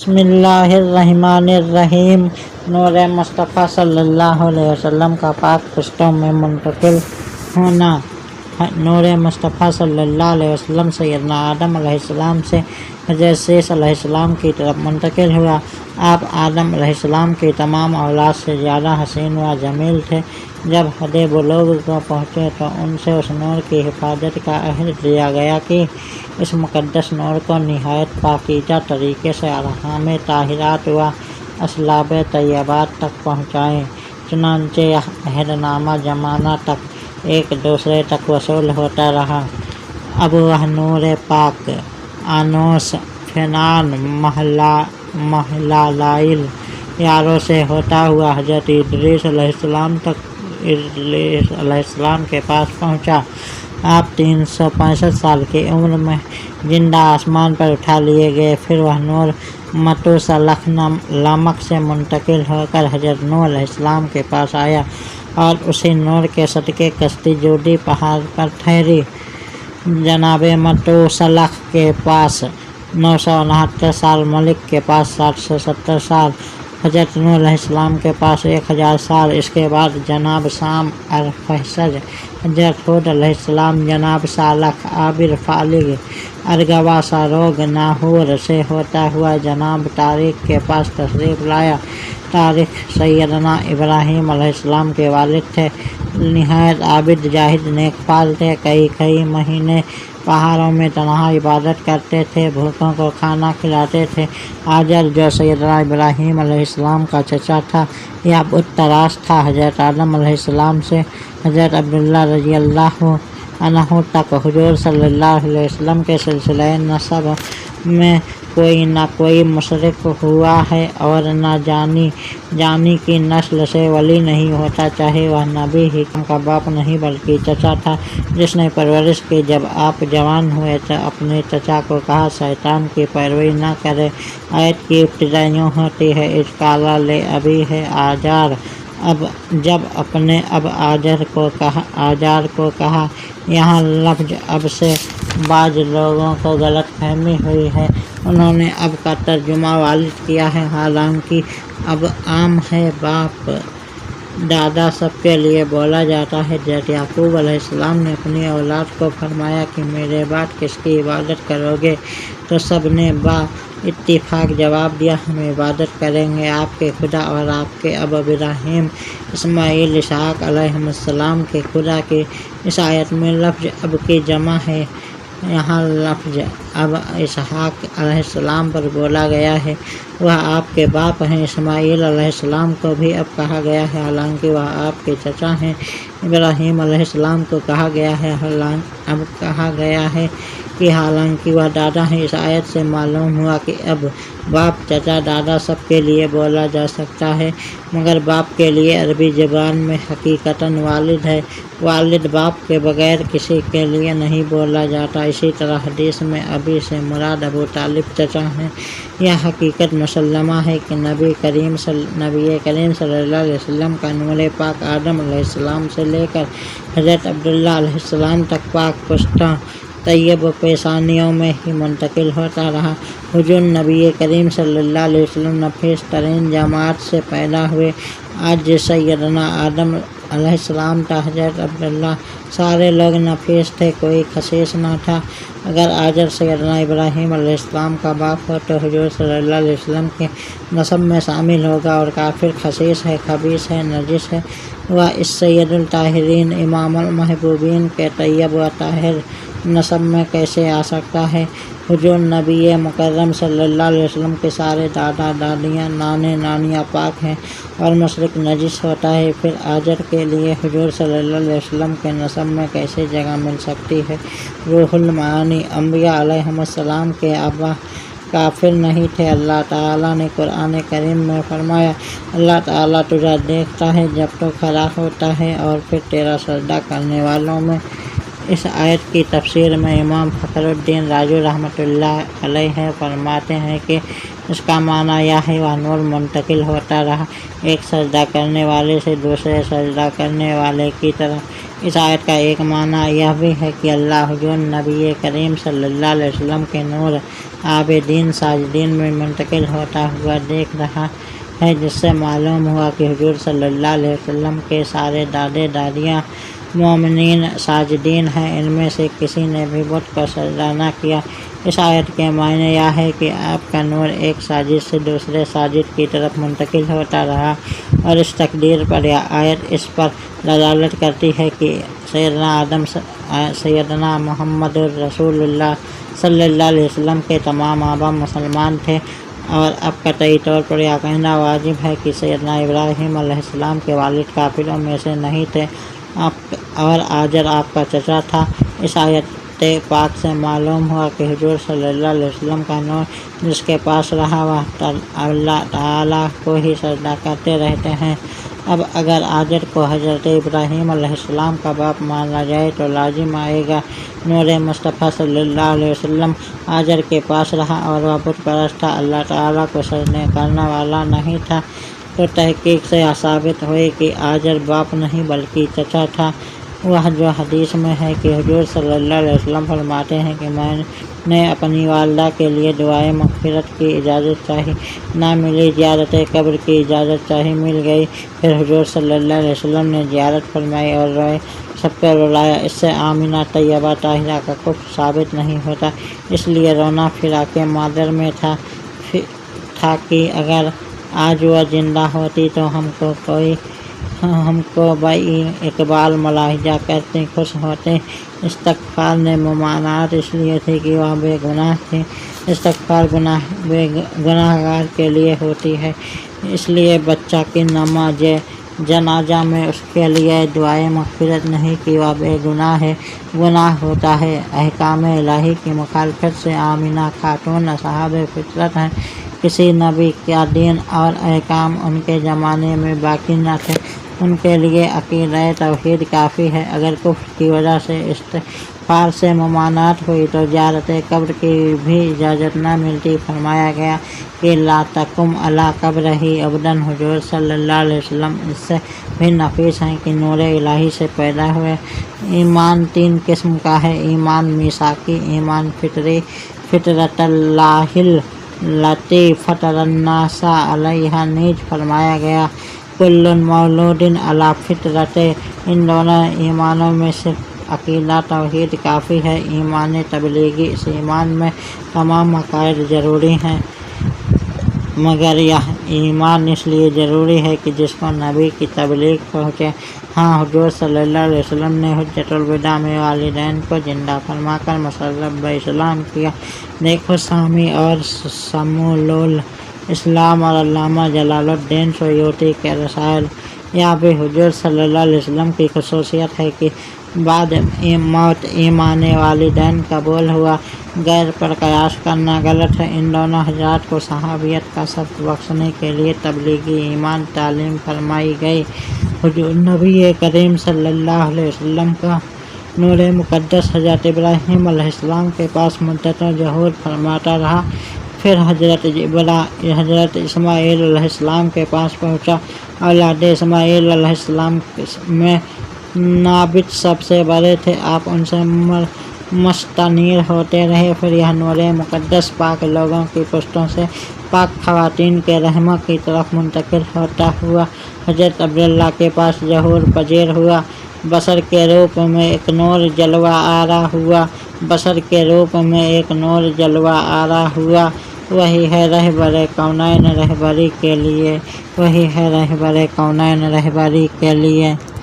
بسم اللہ الرحمن الرحیم۔ نور مصطفیٰ صلی اللہ علیہ وسلم کا پاک پشتوں میں منتقل ہونا۔ نور مصطفیٰ صلی اللہ علیہ وسلم سیدنا آدم علیہ السلام سے حضرت شیش علیہ السلام کی طرف منتقل ہوا۔ آپ آدم علیہ السلام کی تمام اولاد سے زیادہ حسین و جمیل تھے۔ جب حد بلوغ کو پہنچے تو ان سے اس نور کی حفاظت کا عہد لیا گیا کہ اس مقدس نور کو نہایت پاکیزہ طریقے سے ارحام طاہرات و اصلاب طیبات تک پہنچائیں۔ چنانچہ یہ عہد نامہ زمانہ تک ایک دوسرے تک وصول ہوتا رہا۔ اب وہ نور پاک آنوس فنان مہلالائل یاروں سے ہوتا ہوا حضرت ادریس علیہ السلام تک ادریس علیہ السلام کے پاس پہنچا۔ آپ 365 سال کی عمر میں زندہ آسمان پر اٹھا لیے گئے۔ پھر وہ نور متوسلخ لمک سے منتقل ہو کر حضرت نوح علیہ السلام کے پاس آیا اور اسی نور کے صدقے کشتی جودی پہاڑ پر ٹھہری۔ جناب متوسلخ کے پاس 969 سال، ملک کے پاس 770 سال، حضرت نوح علیہ السلام کے پاس 1000 سال۔ اس کے بعد جناب سام ارفحشد، حضرت ہود علیہ السلام، جناب صالح عابر فالگ ارغوا ساروگ ناہور سے ہوتا ہوا جناب طارق کے پاس تشریف لایا۔ طارق سیدنا ابراہیم علیہ السلام کے والد تھے، نہایت عابد زاہد نیک پال تھے۔ کئی مہینے پہاڑوں میں تنہا عبادت کرتے تھے، بھوکوں کو کھانا کھلاتے تھے۔ آجر جو سیدنا ابراہیم علیہ السلام کا چچا تھا، یہ بت پرست تھا۔ حضرت آدم علیہ السلام سے حضرت عبداللہ رضی اللہ عنہ تک حضور صلی اللہ علیہ وسلم کے سلسلہ نسب میں کوئی نہ کوئی مشرک ہوا ہے، اور نہ جانی کی نسل سے ولی نہیں ہوتا، چاہے وہ نبی ہی کا باپ نہیں بلکہ چچا تھا جس نے پرورش کی۔ جب آپ جوان ہوئے تو اپنے چچا کو کہا شیطان کی پیروی نہ کرے۔ آیت کی ابتدا یوں ہوتی ہے: اذ قال لأبیہ آزر۔ جب اپنے اب آزر کو کہا۔ یہاں لفظ اب سے بعض لوگوں کو غلط فہمی ہوئی ہے، انہوں نے اب کا ترجمہ والد کیا ہے، حالانکہ اب عام ہے، باپ دادا سب کے لیے بولا جاتا ہے۔ حضرت یعقوب علیہ السلام نے اپنی اولاد کو فرمایا کہ میرے بعد کس کی عبادت کرو گے؟ تو سب نے اتفاق جواب دیا، ہم عبادت کریں گے آپ کے خدا اور آپ کے اب ابراہیم، اسماعیل، اسحاق علیہ السلام کے خدا کی۔ اس آیت میں لفظ اب کی جمع ہے۔ یہاں لفظ اب اسحاق علیہ السلام پر بولا گیا ہے، وہ آپ کے باپ ہیں۔ اسماعیل علیہ السلام کو بھی اب کہا گیا ہے، حالانکہ وہ آپ کے چچا ہیں۔ ابراہیم علیہ السلام کو کہا گیا ہے، اب کہا گیا ہے کہ حالانکہ وہ دادا ہیں۔ اس آیت سے معلوم ہوا کہ اب باپ، چچا، دادا سب کے لیے بولا جا سکتا ہے، مگر باپ کے لیے عربی زبان میں حقیقتاً والد ہے۔ والد باپ کے بغیر کسی کے لیے نہیں بولا جاتا۔ اسی طرح حدیث میں ابی سے مراد ابو طالب چچا ہیں۔ یہ حقیقت مسلمہ ہے کہ نبی کریم صلی اللہ علیہ وسلم کا نور پاک آدم علیہ السلام سے لے کر حضرت عبداللہ علیہ السلام تک پاک پشتوں طیب پیشانیوں میں ہی منتقل ہوتا رہا۔ حضور نبی کریم صلی اللہ علیہ وسلم نفیس ترین جماعت سے پیدا ہوئے۔ آج سیدنا آدم علیہ السلام تا حضرت عبداللہ سارے لوگ نفیس تھے، کوئی خسیس نہ تھا۔ اگر آجر سیدنا ابراہیم علیہ السلام کا باپ ہو تو حضور صلی اللہ علیہ وسلم کے نسب میں شامل ہوگا، اور کافر خسیس ہے، خبیث ہے، نجس ہے، وہ اس سید الطاہرین امام المحبوبین کے طیب و طاہر نسب میں کیسے آ سکتا ہے؟ حضور نبی مکرم صلی اللہ علیہ وسلم کے سارے دادا دادیاں، نانے نانیاں پاک ہیں، اور مشرک نجس ہوتا ہے، پھر آجر کے لیے حضور صلی اللہ علیہ وسلم کے نسب میں کیسے جگہ مل سکتی ہے؟ روح المعانی انبیاء علیہم السلام کے ابا کافر نہیں تھے۔ اللہ تعالیٰ نے قرآن کریم میں فرمایا، اللہ تعالیٰ تجھے دیکھتا ہے جب تو کھڑا ہوتا ہے اور پھر تیرا سجدہ کرنے والوں میں۔ اس آیت کی تفسیر میں امام فخر الدین راجو رحمۃ اللہ علیہ فرماتے ہیں کہ اس کا معنی یہ ہے وہ نور منتقل ہوتا رہا ایک سجدہ کرنے والے سے دوسرے سجدہ کرنے والے کی طرف۔ اس آیت کا ایک معنی یہ بھی ہے کہ اللہ حضور نبی کریم صلی اللہ علیہ وسلم کے نور عابدین ساجدین میں منتقل ہوتا ہوا دیکھ رہا ہے، جس سے معلوم ہوا کہ حضور صلی اللہ علیہ وسلم کے سارے دادے دادیاں مومنین ساجدین ہیں، ان میں سے کسی نے بھی بت کو سجدہ نہ کیا۔ اس آیت کے معنی یہ ہے کہ آپ کا نور ایک ساجد سے دوسرے ساجد کی طرف منتقل ہوتا رہا، اور اس تقدیر پر یہ آیت اس پر دلالت کرتی ہے کہ سیدنا محمد رسول اللہ صلی اللہ علیہ وسلم کے تمام آبا مسلمان تھے، اور اب قطعی طور پر یہ کہنا واجب ہے کہ سیدنا ابراہیم علیہ السلام کے والد کافروں میں سے نہیں تھے، اور آجر آپ کا چچا تھا۔ اس آیت پاک سے معلوم ہوا کہ حضور صلی اللہ علیہ وسلم کا نور جس کے پاس رہا وہ اللہ تعالیٰ کو ہی سجدہ کرتے رہتے ہیں۔ اب اگر آجر کو حضرت ابراہیم علیہ السلام کا باپ مانا جائے تو لازم آئے گا نور مصطفیٰ صلی اللہ علیہ وسلم آجر کے پاس رہا اور وہ بت پرست تھا، اللہ تعالیٰ کو سجدے کرنے والا نہیں تھا، تو تحقیق سے یہ ثابت ہوئی کہ آجر باپ نہیں بلکہ چچا تھا۔ وہ جو حدیث میں ہے کہ حضور صلی اللہ علیہ وسلم فرماتے ہیں کہ میں نے اپنی والدہ کے لیے دعائے مغفرت کی اجازت چاہی، نہ ملی، زیارت قبر کی اجازت چاہی، مل گئی، پھر حضور صلی اللہ علیہ وسلم نے زیارت فرمائی اور روئے، سب کو رلایا۔ اس سے آمنہ طیبہ طاہرہ کا کفر ثابت نہیں ہوتا، اس لیے رونا فراق مادر میں تھا کہ اگر آج وہ زندہ ہوتی تو ہم کو بائی اقبال ملاحظہ کرتے، خوش ہوتے۔ استغفار نے ممانعت اس لیے تھی کہ وہ بے گناہ تھے، استغفار گناہ گار کے لیے ہوتی ہے، اس لیے بچہ کی نماز جنازہ میں اس کے لیے دعائے مغفرت نہیں کہ وہ بے گناہ ہے، گناہ ہوتا ہے۔ احکام الہی کی مخالفت سے آمنہ خاتون اصحاب فطرت ہیں، کسی نبی کا دین اور احکام ان کے زمانے میں باقی نہ تھے، ان کے لیے عقیدہ توحید کافی ہے۔ اگر کفر کی وجہ سے استغفار سے ممانعت ہوئی تو زیارت قبر کی بھی اجازت نہ ملتی۔ فرمایا گیا کہ لا تقم علی قبرہ ابدا، حضور صلی اللہ علیہ وسلم اس سے بھی نفیس ہیں کہ نور الہی سے پیدا ہوئے۔ ایمان تین قسم کا ہے: ایمان میثاقی، ایمان فطری، فطرت اللہ التی فطر الناس علیہا۔ نیز فرمایا گیا کل مولود علی فطرت۔ ان دونوں ایمانوں میں صرف عقیدہ توحید کافی ہے۔ ایمان تبلیغی، اس ایمان میں تمام عقائد ضروری ہیں، مگر یہ ایمان اس لیے ضروری ہے کہ جس کو نبی کی تبلیغ پہنچے۔ ہاں، حضور صلی اللہ علیہ وسلم نے حجۃ الوداع میں والدین کو زندہ فرما کر مسلط باسلام کیا۔ دیکھو سامی اور سمول الاسلام اور علامہ جلال الدین سیوطی کے رسائل۔ یہ بھی حضور صلی اللہ علیہ وسلم کی خصوصیت ہے کہ بعد موت ایمان والدین قبول ہوا۔ غیر پر قیاس کرنا غلط ہے۔ ان دونوں حضرات کو صحابیت کا سبق بخشنے کے لیے تبلیغی ایمان تعلیم فرمائی گئی۔ حضور نبی کریم صلی اللہ علیہ وسلم کا نور مقدس حضرت ابراہیم علیہ السلام کے پاس مدتوں ظہور فرماتا رہا، پھر حضرت اسماعیل علیہ السلام کے پاس پہنچا۔ اولاد اسماعیل علیہ السلام میں نابت سب سے بڑے تھے، آپ ان سے مستنیر ہوتے رہے، پھر یہ نور مقدس پاک لوگوں کی پشتوں سے پاک خواتین کے رحموں کی طرف منتقل ہوتا ہوا حضرت عبداللہ کے پاس ظہور پذیر ہوا۔ بشر کے روپ میں ایک نور جلوہ آرا ہوا، بشر کے روپ میں ایک نور جلوہ آرا ہوا، وہی ہے رہبر کونین رہبری کے لیے، وہی ہے رہبر کونین رہبری کے لیے۔